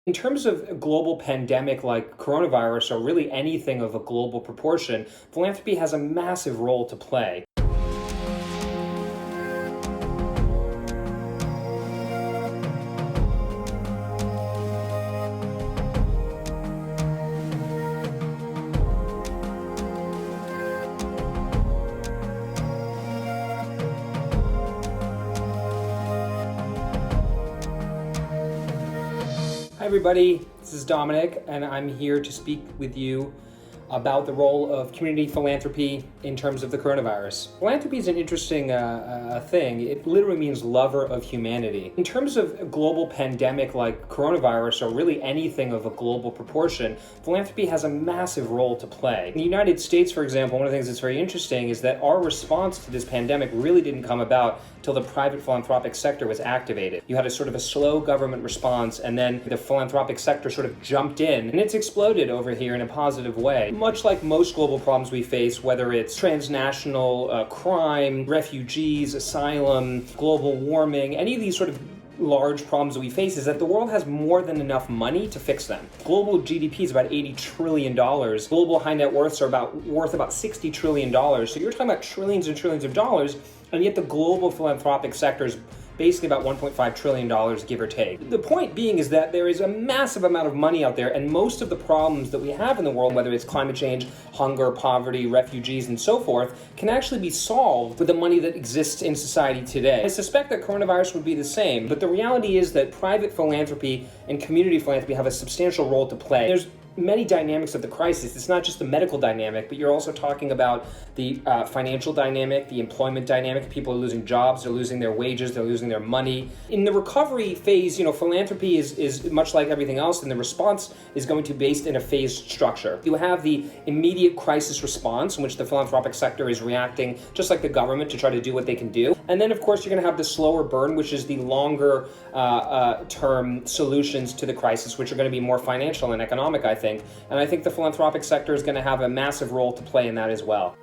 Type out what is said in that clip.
In terms of a global pandemic like coronavirus, or really anything of a global proportion, philanthropy has a massive role to play. Hi everybody, this is Dominic, and I'm here to speak with you about the role of community philanthropy in terms of the coronavirus. Philanthropy is an interesting thing. It literally means lover of humanity. In terms of a global pandemic like coronavirus, or really anything of a global proportion, philanthropy has a massive role to play. In the United States, for example, one of the things that's very interesting is that our response to this pandemic really didn't come about till the private philanthropic sector was activated. You had a sort of a slow government response, and then the philanthropic sector sort of jumped in, and it's exploded over here in a positive way. Much like most global problems we face, whether it's transnational crime, refugees, asylum, global warming, any of these sort of large problems that we face, is that the world has more than enough money to fix them. Global GDP is about $80 trillion. Global high net worths are worth about $60 trillion. So you're talking about trillions and trillions of dollars, and yet the global philanthropic sector is basically about $1.5 trillion, give or take. The point being is that there is a massive amount of money out there, and most of the problems that we have in the world, whether it's climate change, hunger, poverty, refugees, and so forth, can actually be solved with the money that exists in society today. I suspect that coronavirus would be the same, but the reality is that private philanthropy and community philanthropy have a substantial role to play. There's many dynamics of the crisis. It's not just the medical dynamic, but you're also talking about the financial dynamic, the employment dynamic. People are losing jobs, they're losing their wages, they're losing their money. In the recovery phase, philanthropy is much like everything else, and the response is going to be based in a phased structure. You have the immediate crisis response, in which the philanthropic sector is reacting just like the government to try to do what they can do. And then, of course, you're going to have the slower burn, which is the longer term solutions to the crisis, which are going to be more financial and economic, I think. And I think the philanthropic sector is going to have a massive role to play in that as well.